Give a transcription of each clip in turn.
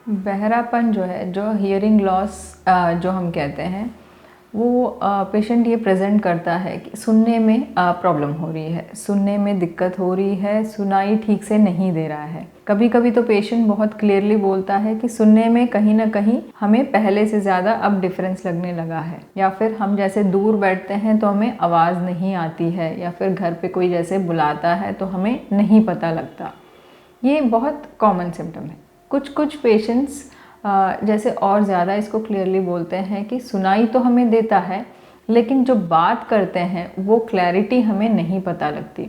बहरापन जो है, जो हियरिंग लॉस जो हम कहते हैं, वो पेशेंट ये प्रेजेंट करता है कि सुनने में प्रॉब्लम हो रही है, सुनने में दिक्कत हो रही है, सुनाई ठीक से नहीं दे रहा है। कभी कभी तो पेशेंट बहुत क्लियरली बोलता है कि सुनने में कहीं ना कहीं हमें पहले से ज़्यादा अब डिफरेंस लगने लगा है, या फिर हम जैसे दूर बैठते हैं तो हमें आवाज़ नहीं आती है, या फिर घर पे कोई जैसे बुलाता है तो हमें नहीं पता लगता। ये बहुत कॉमन सिम्टम है। कुछ कुछ पेशेंट्स जैसे और ज़्यादा इसको क्लियरली बोलते हैं कि सुनाई तो हमें देता है, लेकिन जो बात करते हैं वो क्लैरिटी हमें नहीं पता लगती।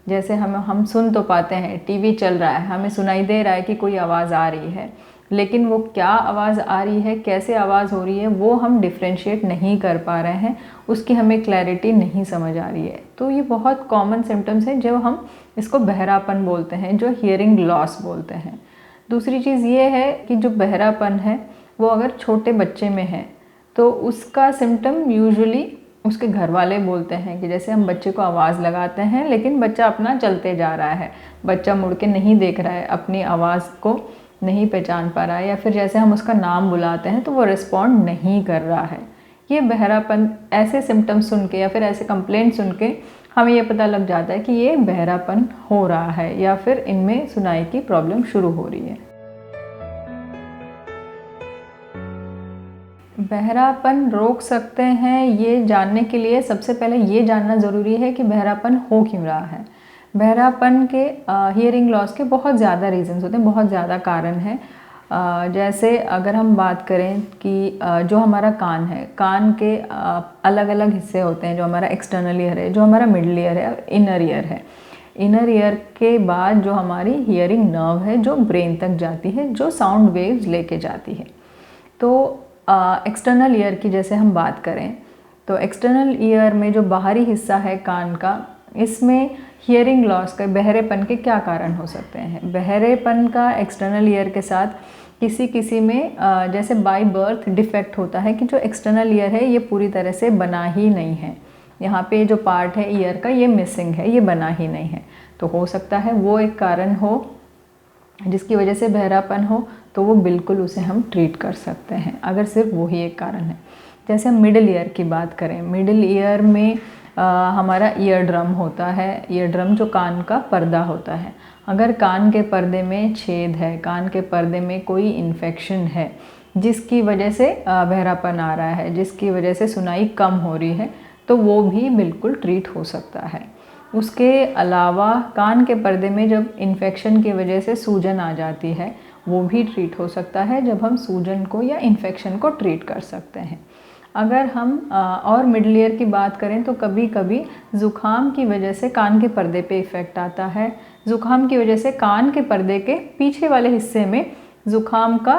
जैसे हम सुन तो पाते हैं, टीवी चल रहा है, हमें सुनाई दे रहा है कि कोई आवाज़ आ रही है, लेकिन वो क्या आवाज़ आ रही है, कैसे आवाज़ हो रही है, वो हम डिफ्रेंशिएट नहीं कर पा रहे हैं, उसकी हमें क्लैरिटी नहीं समझ आ रही है। तो ये बहुत कॉमन सिम्टम्स हैं जो हम इसको बहरापन बोलते हैं, जो हियरिंग लॉस बोलते हैं। दूसरी चीज़ ये है कि जो बहरापन है वो अगर छोटे बच्चे में है तो उसका सिम्टम यूजुअली उसके घर वाले बोलते हैं कि जैसे हम बच्चे को आवाज़ लगाते हैं लेकिन बच्चा अपना चलते जा रहा है, बच्चा मुड़ के नहीं देख रहा है, अपनी आवाज़ को नहीं पहचान पा रहा है, या फिर जैसे हम उसका नाम बुलाते हैं तो वो रिस्पॉन्ड नहीं कर रहा है। ये बहरापन, ऐसे सिम्टम्स सुन के या फिर ऐसे कंप्लेंट सुन के हमें ये पता लग जाता है कि ये बहरापन हो रहा है या फिर इनमें सुनाई की प्रॉब्लम शुरू हो रही है। बहरापन रोक सकते हैं ये जानने के लिए सबसे पहले ये जानना ज़रूरी है कि बहरापन हो क्यों रहा है। बहरापन के हियरिंग लॉस के बहुत ज़्यादा रीजंस होते हैं, बहुत ज़्यादा कारण हैं। जैसे अगर हम बात करें कि जो हमारा कान है, कान के अलग अलग हिस्से होते हैं, जो हमारा एक्सटर्नल ईयर है, जो हमारा मिडल ईयर है और इनर ईयर है। इनर ईयर के बाद जो हमारी हियरिंग नर्व है जो ब्रेन तक जाती है, जो साउंड वेव्स लेके जाती है। तो एक्सटर्नल ईयर की जैसे हम बात करें तो एक्सटर्नल ईयर में जो बाहरी हिस्सा है कान का, इसमें हियरिंग लॉस का, बहरेपन के क्या कारण हो सकते हैं। बहरेपन का एक्सटर्नल ईयर के साथ किसी किसी में जैसे बाय बर्थ डिफेक्ट होता है कि जो एक्सटर्नल ईयर है ये पूरी तरह से बना ही नहीं है, यहाँ पे जो पार्ट है ईयर का ये मिसिंग है, ये बना ही नहीं है। तो हो सकता है वो एक कारण हो जिसकी वजह से बहरापन हो, तो वो बिल्कुल उसे हम ट्रीट कर सकते हैं अगर सिर्फ वही एक कारण है। जैसे हम मिडिल ईयर की बात करें, मिडिल ईयर में हमारा ईयर ड्रम होता है। ईयर ड्रम जो कान का पर्दा होता है, अगर कान के पर्दे में छेद है, कान के पर्दे में कोई इन्फेक्शन है जिसकी वजह से बहरापन आ रहा है, जिसकी वजह से सुनाई कम हो रही है, तो वो भी बिल्कुल ट्रीट हो सकता है। उसके अलावा कान के पर्दे में जब इन्फेक्शन की वजह से सूजन आ जाती है, वो भी ट्रीट हो सकता है जब हम सूजन को या इन्फेक्शन को ट्रीट कर सकते हैं। अगर हम और मिडल ईयर की बात करें तो कभी कभी ज़ुकाम की वजह से कान के पर्दे पे इफ़ेक्ट आता है। ज़ुकाम की वजह से कान के पर्दे के पीछे वाले हिस्से में ज़ुकाम का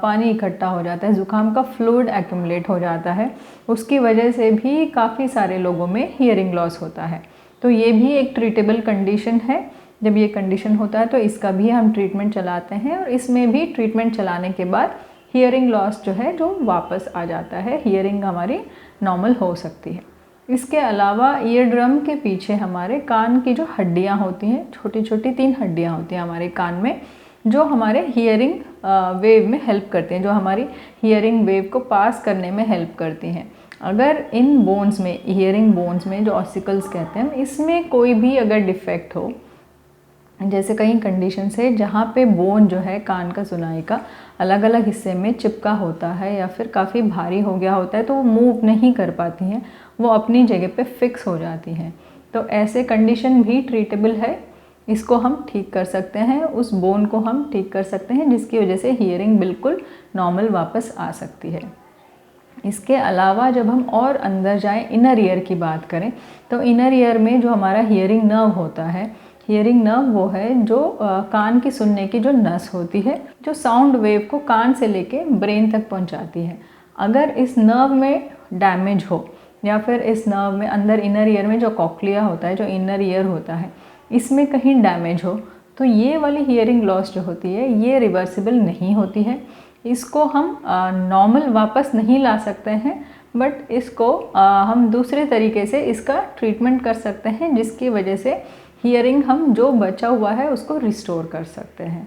पानी इकट्ठा हो जाता है, ज़ुकाम का फ्लूइड एक्यूमुलेट हो जाता है, उसकी वजह से भी काफ़ी सारे लोगों में हियरिंग लॉस होता है। तो ये भी एक ट्रीटेबल कंडीशन है। जब ये कंडीशन होता है तो इसका भी हम ट्रीटमेंट चलाते हैं, और इसमें भी ट्रीटमेंट चलाने के बाद हियरिंग लॉस जो है जो वापस आ जाता है, हियरिंग हमारी नॉर्मल हो सकती है। इसके अलावा ईयर ड्रम के पीछे हमारे कान की जो हड्डियां होती हैं, छोटी छोटी 3 हड्डियां होती हैं हमारे कान में, जो हमारे हियरिंग वेव में हेल्प करती हैं, जो हमारी हियरिंग वेव को पास करने में हेल्प करती हैं। अगर इन बोन्स में, हियरिंग बोन्स में जो ऑसिकल्स कहते हैं, इसमें कोई भी अगर डिफेक्ट हो, जैसे कई कंडीशंस है जहाँ पे बोन जो है कान का, सुनाई का अलग अलग हिस्से में चिपका होता है या फिर काफ़ी भारी हो गया होता है, तो वो मूव नहीं कर पाती हैं, वो अपनी जगह पे फिक्स हो जाती हैं। तो ऐसे कंडीशन भी ट्रीटेबल है, इसको हम ठीक कर सकते हैं, उस बोन को हम ठीक कर सकते हैं, जिसकी वजह से हियरिंग बिल्कुल नॉर्मल वापस आ सकती है। इसके अलावा जब हम और अंदर जाएं, इनर ईयर की बात करें, तो इनर ईयर में जो हमारा हियरिंग नर्व होता है, हियरिंग नर्व वो है जो कान की सुनने की जो नस होती है, जो साउंड वेव को कान से लेके ब्रेन तक पहुंचाती है। अगर इस नर्व में डैमेज हो, या फिर इस नर्व में अंदर इनर ईयर में जो कॉक्लिया होता है, जो इनर ईयर होता है, इसमें कहीं डैमेज हो, तो ये वाली हियरिंग लॉस जो होती है ये रिवर्सिबल नहीं होती है। इसको हम नॉर्मल वापस नहीं ला सकते हैं, बट इसको हम दूसरे तरीके से इसका ट्रीटमेंट कर सकते हैं, जिसकी वजह से हियरिंग हम जो बचा हुआ है उसको रिस्टोर कर सकते हैं।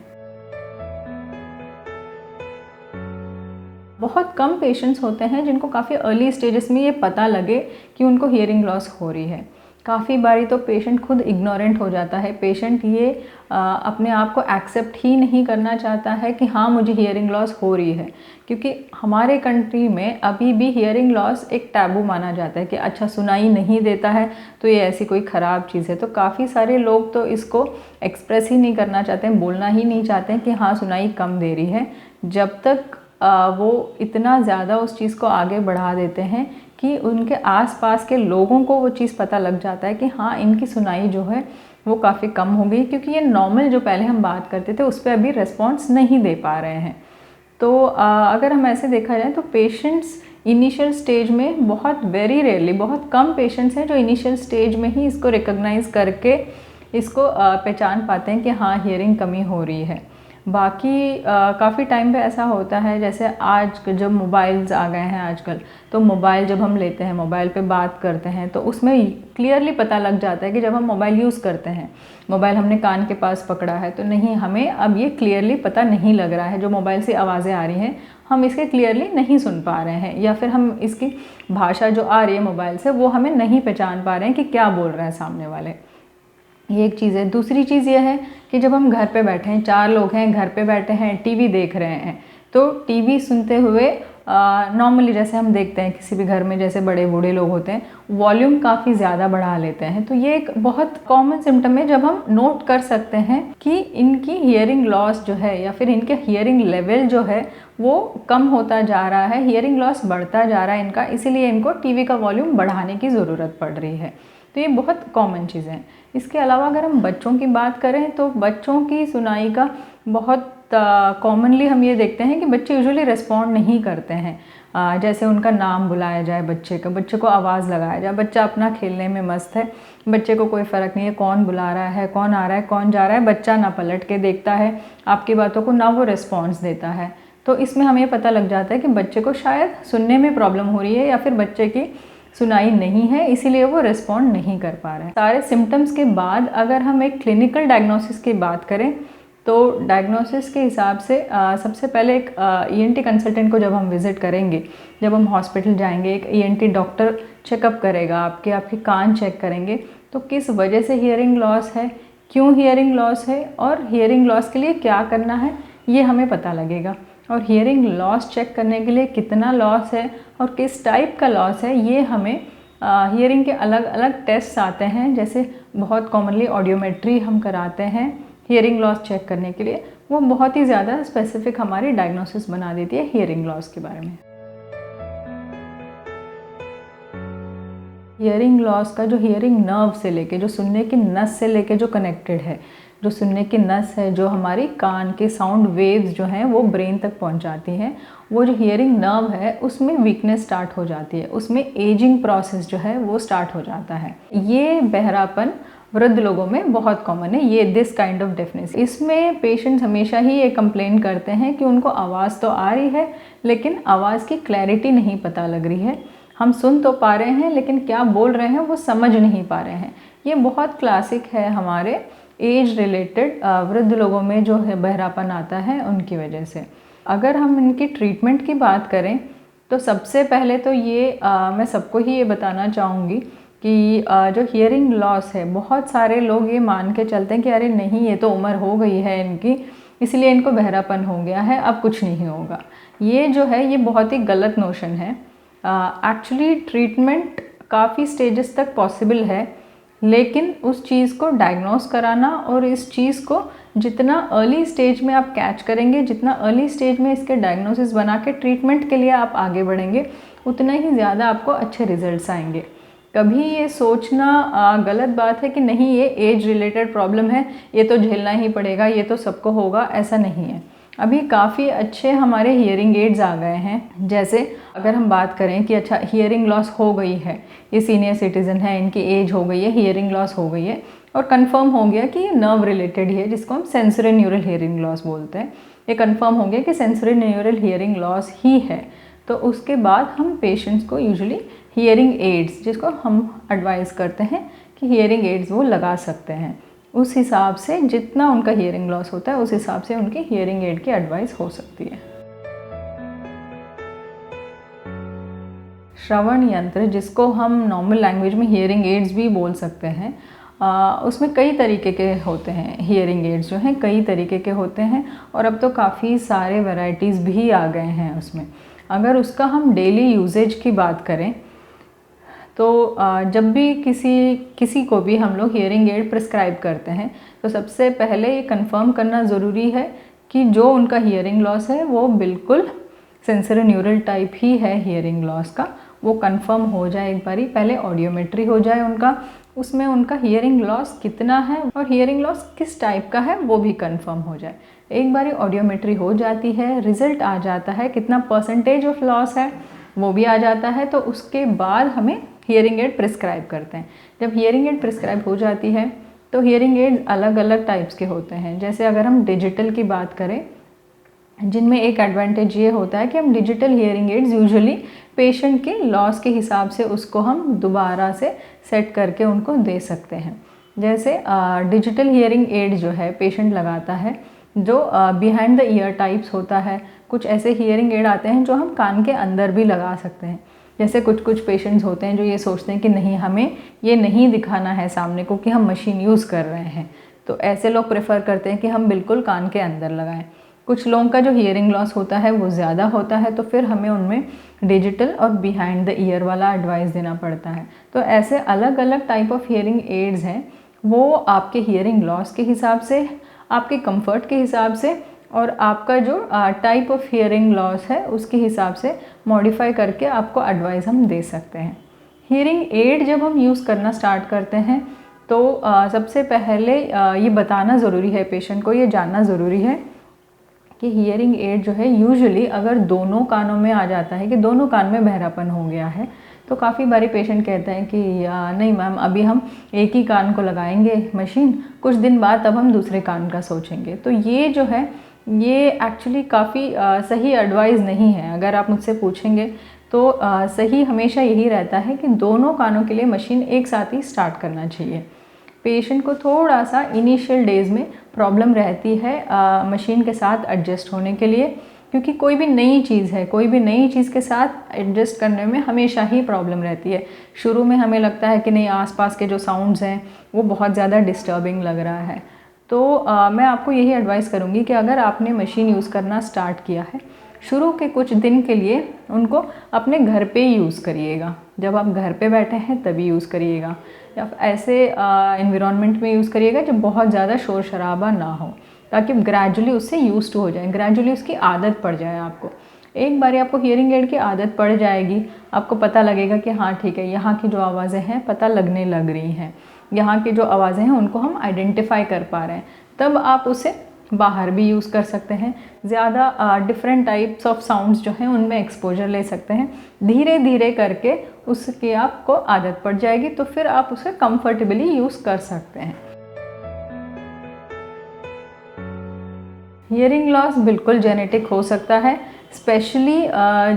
बहुत कम पेशेंट्स होते हैं जिनको काफ़ी अर्ली स्टेजेस में ये पता लगे कि उनको हियरिंग लॉस हो रही है। काफ़ी बारी तो पेशेंट खुद इग्नोरेंट हो जाता है। पेशेंट ये अपने आप को एक्सेप्ट ही नहीं करना चाहता है कि हाँ मुझे हियरिंग लॉस हो रही है, क्योंकि हमारे कंट्री में अभी भी हियरिंग लॉस एक टैबू माना जाता है कि अच्छा सुनाई नहीं देता है तो ये ऐसी कोई ख़राब चीज़ है। तो काफ़ी सारे लोग तो इसको एक्सप्रेस ही नहीं करना चाहते हैं, बोलना ही नहीं चाहते हैं कि हाँ सुनाई कम दे रही है, जब तक वो इतना ज़्यादा उस चीज़ को आगे बढ़ा देते हैं कि उनके आसपास के लोगों को वो चीज़ पता लग जाता है कि हाँ इनकी सुनाई जो है वो काफ़ी कम हो गई, क्योंकि ये नॉर्मल जो पहले हम बात करते थे उस पर अभी रिस्पॉन्स नहीं दे पा रहे हैं। तो अगर हम ऐसे देखा जाए तो पेशेंट्स इनिशियल स्टेज में बहुत वेरी रेयरली, बहुत कम पेशेंट्स हैं जो इनिशियल स्टेज में ही इसको रिकॉग्नाइज़ करके इसको पहचान पाते हैं कि हाँ हियरिंग कमी हो रही है। बाकी काफ़ी टाइम पे ऐसा होता है, जैसे आज जब मोबाइल्स आ गए हैं आजकल, तो मोबाइल जब हम लेते हैं, मोबाइल पे बात करते हैं, तो उसमें क्लियरली पता लग जाता है कि जब हम मोबाइल यूज़ करते हैं, मोबाइल हमने कान के पास पकड़ा है तो नहीं, हमें अब ये क्लियरली पता नहीं लग रहा है, जो मोबाइल से आवाज़ें आ रही हैं हम इसके क्लियरली नहीं सुन पा रहे हैं, या फिर हम इसकी भाषा जो आ रही है मोबाइल से वो हमें नहीं पहचान पा रहे हैं कि क्या बोल रहे हैं सामने वाले। ये एक चीज़ है। दूसरी चीज़ ये है कि जब हम घर पे बैठे हैं, 4 लोग हैं, घर पे बैठे हैं, टीवी देख रहे हैं, तो टीवी सुनते हुए नॉर्मली जैसे हम देखते हैं किसी भी घर में, जैसे बड़े बूढ़े लोग होते हैं, वॉल्यूम काफ़ी ज़्यादा बढ़ा लेते हैं। तो ये एक बहुत कॉमन सिम्टम है जब हम नोट कर सकते हैं कि इनकी हियरिंग लॉस जो है या फिर इनके हियरिंग लेवल जो है वो कम होता जा रहा है, हियरिंग लॉस बढ़ता जा रहा है इनका, इसीलिए इनको टीवी का वॉल्यूम बढ़ाने की ज़रूरत पड़ रही है। तो ये बहुत कॉमन चीज़ें हैं। इसके अलावा अगर हम बच्चों की बात करें तो बच्चों की सुनाई का बहुत कॉमनली हम ये देखते हैं कि बच्चे यूजुअली रिस्पॉन्ड नहीं करते हैं। जैसे उनका नाम बुलाया जाए बच्चे का, बच्चे को आवाज़ लगाया जाए, बच्चा अपना खेलने में मस्त है, बच्चे को कोई फ़र्क नहीं है कौन बुला रहा है, कौन आ रहा है, कौन जा रहा है, बच्चा ना पलट के देखता है आपकी बातों को, ना वो रिस्पॉन्स देता है। तो इसमें हमें पता लग जाता है कि बच्चे को शायद सुनने में प्रॉब्लम हो रही है या फिर बच्चे की सुनाई नहीं है, इसीलिए वो रिस्पॉन्ड नहीं कर पा रहे हैं। सारे सिम्टम्स के बाद अगर हम एक क्लिनिकल डायग्नोसिस की बात करें तो डायग्नोसिस के हिसाब से सबसे पहले एक ईएनटी कंसल्टेंट को जब हम विज़िट करेंगे, जब हम हॉस्पिटल जाएंगे, एक ईएनटी डॉक्टर चेकअप करेगा, आपके कान चेक करेंगे, तो किस वजह से हियरिंग लॉस है, क्यों हियरिंग लॉस है और हियरिंग लॉस के लिए क्या करना है, ये हमें पता लगेगा। और हियरिंग लॉस चेक करने के लिए कितना लॉस है और किस टाइप का लॉस है, ये हमें हियरिंग के अलग अलग टेस्ट आते हैं, जैसे बहुत कॉमनली ऑडियोमेट्री हम कराते हैं हियरिंग लॉस चेक करने के लिए, वो बहुत ही ज़्यादा स्पेसिफिक हमारी डायग्नोसिस बना देती है हियरिंग लॉस के बारे में। हियरिंग लॉस का जो हियरिंग नर्व से लेके, जो सुनने की नस से लेके जो कनेक्टेड है, जो सुनने की नस है, जो हमारी कान के साउंड वेव्स जो हैं वो ब्रेन तक पहुंचाती हैं, वो जो हियरिंग नर्व है उसमें वीकनेस स्टार्ट हो जाती है, उसमें एजिंग प्रोसेस जो है वो स्टार्ट हो जाता है। ये बहरापन वृद्ध लोगों में बहुत कॉमन है, ये दिस काइंड ऑफ डेफनेस। इसमें पेशेंट्स हमेशा ही ये कंप्लेन करते हैं कि उनको आवाज़ तो आ रही है लेकिन आवाज़ की क्लैरिटी नहीं पता लग रही है, हम सुन तो पा रहे हैं लेकिन क्या बोल रहे हैं वो समझ नहीं पा रहे हैं। ये बहुत क्लासिक है हमारे एज रिलेटेड वृद्ध लोगों में जो है बहरापन आता है उनकी वजह से। अगर हम इनकी ट्रीटमेंट की बात करें तो सबसे पहले तो ये मैं सबको ही ये बताना चाहूँगी कि जो हियरिंग लॉस है, बहुत सारे लोग ये मान के चलते हैं कि अरे नहीं ये तो उम्र हो गई है इनकी, इसलिए इनको बहरापन हो गया है, अब कुछ नहीं होगा। ये जो है ये बहुत ही गलत नोशन है। एक्चुअली ट्रीटमेंट काफ़ी स्टेजेस तक पॉसिबल है, लेकिन उस चीज़ को डायग्नोस कराना और इस चीज़ को जितना अर्ली स्टेज में आप कैच करेंगे, जितना अर्ली स्टेज में इसके डायग्नोसिस बना के ट्रीटमेंट के लिए आप आगे बढ़ेंगे, उतना ही ज़्यादा आपको अच्छे रिजल्ट्स आएंगे। कभी ये सोचना गलत बात है कि नहीं ये एज रिलेटेड प्रॉब्लम है, ये तो झेलना ही पड़ेगा, ये तो सबको होगा, ऐसा नहीं है। अभी काफ़ी अच्छे हमारे हियरिंग एड्स आ गए हैं। जैसे अगर हम बात करें कि अच्छा हियरिंग लॉस हो गई है, ये सीनियर सिटीज़न है, इनकी एज हो गई है, हियरिंग लॉस हो गई है और कंफर्म हो गया कि ये नर्व रिलेटेड है, जिसको हम सेंसरी न्यूरल हियरिंग लॉस बोलते हैं, ये कंफर्म हो गया कि सेंसरी न्यूरल हियरिंग लॉस ही है, तो उसके बाद हम पेशेंट्स को यूजुअली हियरिंग एड्स, जिसको हम एडवाइस करते हैं कि हियरिंग एड्स वो लगा सकते हैं। उस हिसाब से जितना उनका हियरिंग लॉस होता है उस हिसाब से उनकी हियरिंग एड की एडवाइस हो सकती है। श्रवण यंत्र, जिसको हम नॉर्मल लैंग्वेज में हियरिंग एड्स भी बोल सकते हैं, उसमें कई तरीके के होते हैं। हियरिंग एड्स जो हैं कई तरीके के होते हैं और अब तो काफ़ी सारे वैरायटीज़ भी आ गए हैं उसमें। अगर उसका हम डेली यूजेज की बात करें तो जब भी किसी को भी हम लोग हियरिंग एड प्रिस्क्राइब करते हैं तो सबसे पहले ये कंफर्म करना ज़रूरी है कि जो उनका हियरिंग लॉस है वो बिल्कुल सेंसोरी-न्यूरल टाइप ही है हियरिंग लॉस का, वो कंफर्म हो जाए। एक बारी पहले ऑडियोमेट्री हो जाए उनका, उसमें उनका हियरिंग लॉस कितना है और हियरिंग लॉस किस टाइप का है वो भी कंफर्म हो जाए। एक बारी ऑडियोमेट्री हो जाती है, रिज़ल्ट आ जाता है, कितना परसेंटेज ऑफ लॉस है वो भी आ जाता है, तो उसके बाद हमें हियरिंग एड प्रिस्क्राइब करते हैं। जब हियरिंग एड प्रिस्क्राइब हो जाती है तो हियरिंग एड अलग अलग टाइप्स के होते हैं। जैसे अगर हम डिजिटल की बात करें, जिनमें एक एडवांटेज ये होता है कि हम digital hearing aids usually patient के लॉस के हिसाब से उसको हम दोबारा से सेट करके उनको दे सकते हैं। जैसे डिजिटल हियरिंग एड जो है पेशेंट लगाता है, जो बिहाइंड द ईयर टाइप्स होता है। कुछ ऐसे हियरिंग एड आते हैं जो हम कान के अंदर भी लगा सकते हैं। जैसे कुछ पेशेंट्स होते हैं जो ये सोचते हैं कि नहीं, हमें ये नहीं दिखाना है सामने को कि हम मशीन यूज़ कर रहे हैं, तो ऐसे लोग प्रेफर करते हैं कि हम बिल्कुल कान के अंदर लगाएं। कुछ लोगों का जो हियरिंग लॉस होता है वो ज़्यादा होता है, तो फिर हमें उनमें डिजिटल और बिहाइंड द ईयर वाला एडवाइस देना पड़ता है। तो ऐसे अलग अलग टाइप ऑफ हियरिंग एड्स हैं, वो आपके हियरिंग लॉस के हिसाब से, आपके कंफर्ट के हिसाब से और आपका जो टाइप ऑफ हियरिंग लॉस है उसके हिसाब से मॉडिफाई करके आपको एडवाइस हम दे सकते हैं। हियरिंग एड जब हम यूज़ करना स्टार्ट करते हैं तो सबसे पहले ये बताना ज़रूरी है, पेशेंट को ये जानना ज़रूरी है कि हियरिंग एड जो है यूजुअली अगर दोनों कानों में आ जाता है कि दोनों कान में बहरापन हो गया है, तो काफ़ी बारी पेशेंट कहते हैं कि नहीं मैम, अभी हम एक ही कान को लगाएंगे मशीन, कुछ दिन बाद तब हम दूसरे कान का सोचेंगे। तो ये जो है ये एक्चुअली काफ़ी सही एडवाइस नहीं है। अगर आप मुझसे पूछेंगे तो सही हमेशा यही रहता है कि दोनों कानों के लिए मशीन एक साथ ही स्टार्ट करना चाहिए। पेशेंट को थोड़ा सा इनिशियल डेज़ में प्रॉब्लम रहती है मशीन के साथ एडजस्ट होने के लिए, क्योंकि कोई भी नई चीज़ है, कोई भी नई चीज़ के साथ एडजस्ट करने में हमेशा ही प्रॉब्लम रहती है। शुरू में हमें लगता है कि नहीं, आसपास के जो साउंड्स हैं वो बहुत ज़्यादा डिस्टर्बिंग लग रहा है। तो मैं आपको यही एडवाइस करूँगी कि अगर आपने मशीन यूज़ करना स्टार्ट किया है, शुरू के कुछ दिन के लिए उनको अपने घर पे यूज़ करिएगा। जब आप घर पे बैठे हैं तभी यूज़ करिएगा, या ऐसे एनवायरनमेंट में यूज़ करिएगा जब बहुत ज़्यादा शोर शराबा ना हो, ताकि ग्रेजुअली उससे यूज़ टू हो जाए, ग्रेजुअली उसकी आदत पड़ जाए आपको। एक बार आपको हियरिंग एड की आदत पड़ जाएगी, आपको पता लगेगा कि हाँ ठीक है, यहाँ की जो आवाज़ें हैं पता लगने लग रही हैं, यहाँ की जो आवाज़ें हैं उनको हम आइडेंटिफाई कर पा रहे हैं, तब आप उसे बाहर भी यूज़ कर सकते हैं। ज़्यादा डिफरेंट टाइप्स ऑफ साउंड्स जो हैं उनमें एक्सपोजर ले सकते हैं। धीरे धीरे करके उसकी आपको आदत पड़ जाएगी, तो फिर आप उसे कंफर्टेबली यूज़ कर सकते हैं। हियरिंग लॉस बिल्कुल जेनेटिक हो सकता है, स्पेशली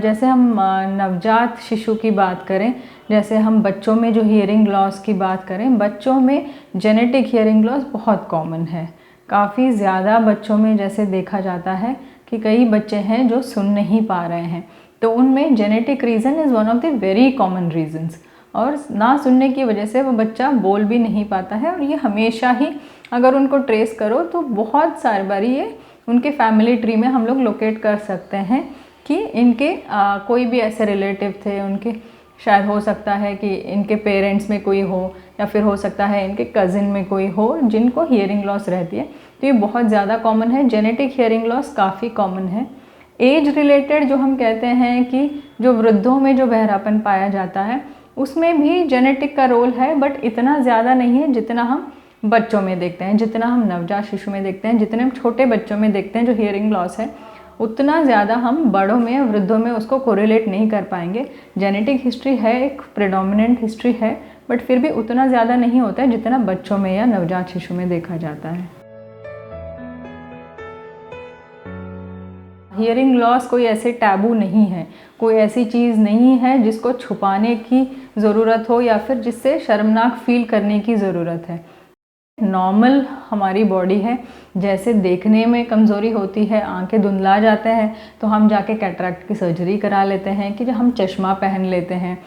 जैसे हम नवजात शिशु की बात करें, जैसे हम बच्चों में जो हियरिंग लॉस की बात करें, बच्चों में जेनेटिक हियरिंग लॉस बहुत कॉमन है। काफ़ी ज़्यादा बच्चों में जैसे देखा जाता है कि कई बच्चे हैं जो सुन नहीं पा रहे हैं, तो उनमें genetic reason is one of the very common reasons, और ना सुनने की वजह से वो बच्चा बोल भी नहीं पाता है। और ये हमेशा ही अगर उनको ट्रेस करो तो बहुत सारी बारी ये उनके फैमिली ट्री में हम लोग लोकेट कर सकते हैं कि इनके कोई भी ऐसे रिलेटिव थे, उनके शायद हो सकता है कि इनके पेरेंट्स में कोई हो, या फिर हो सकता है इनके कज़िन में कोई हो जिनको हियरिंग लॉस रहती है। तो ये बहुत ज़्यादा कॉमन है, जेनेटिक हियरिंग लॉस काफ़ी कॉमन है। एज रिलेटेड जो हम कहते हैं कि जो वृद्धों में जो बहरापन पाया जाता है उसमें भी जेनेटिक का रोल है, बट इतना ज़्यादा नहीं है जितना हम बच्चों में देखते हैं, जितना हम नवजात शिशु में देखते हैं, जितने हम छोटे बच्चों में देखते हैं जो हियरिंग लॉस है, उतना ज़्यादा हम बड़ों में या वृद्धों में उसको कोरिलेट नहीं कर पाएंगे। जेनेटिक हिस्ट्री है, एक प्रेडोमिनेंट हिस्ट्री है, बट फिर भी उतना ज़्यादा नहीं होता है जितना बच्चों में या नवजात शिशु में देखा जाता है। हियरिंग लॉस कोई ऐसे टैबू नहीं है, कोई ऐसी चीज़ नहीं है जिसको छुपाने की ज़रूरत हो या फिर जिससे शर्मनाक फील करने की ज़रूरत है। नॉर्मल हमारी बॉडी है, जैसे देखने में कमज़ोरी होती है, आंखें धुंधला जाते हैं तो हम जाके कैटरैक्ट की सर्जरी करा लेते हैं, कि जो हम चश्मा पहन लेते हैं,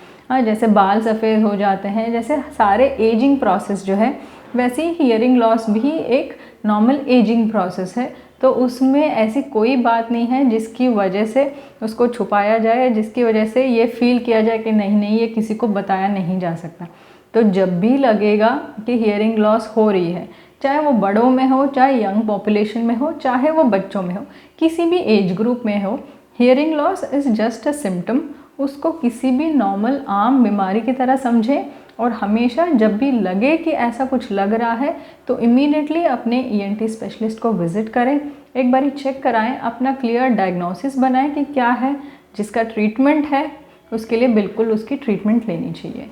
जैसे बाल सफ़ेद हो जाते हैं, जैसे सारे एजिंग प्रोसेस जो है, वैसे ही हियरिंग लॉस भी एक नॉर्मल एजिंग प्रोसेस है। तो उसमें ऐसी कोई बात नहीं है जिसकी वजह से उसको छुपाया जाए, जिसकी वजह से ये फील किया जाए कि नहीं नहीं ये किसी को बताया नहीं जा सकता। तो जब भी लगेगा कि हियरिंग लॉस हो रही है, चाहे वो बड़ों में हो, चाहे यंग पॉपुलेशन में हो, चाहे वो बच्चों में हो, किसी भी एज ग्रुप में हो, hearing loss is just a symptom. उसको किसी भी नॉर्मल आम बीमारी की तरह समझें, और हमेशा जब भी लगे कि ऐसा कुछ लग रहा है तो इमीडिएटली अपने ईएनटी स्पेशलिस्ट को विज़िट करें, एक बारी चेक कराएं, अपना क्लियर डायग्नोसिस बनाएं कि क्या है, जिसका ट्रीटमेंट है उसके लिए बिल्कुल उसकी ट्रीटमेंट लेनी चाहिए।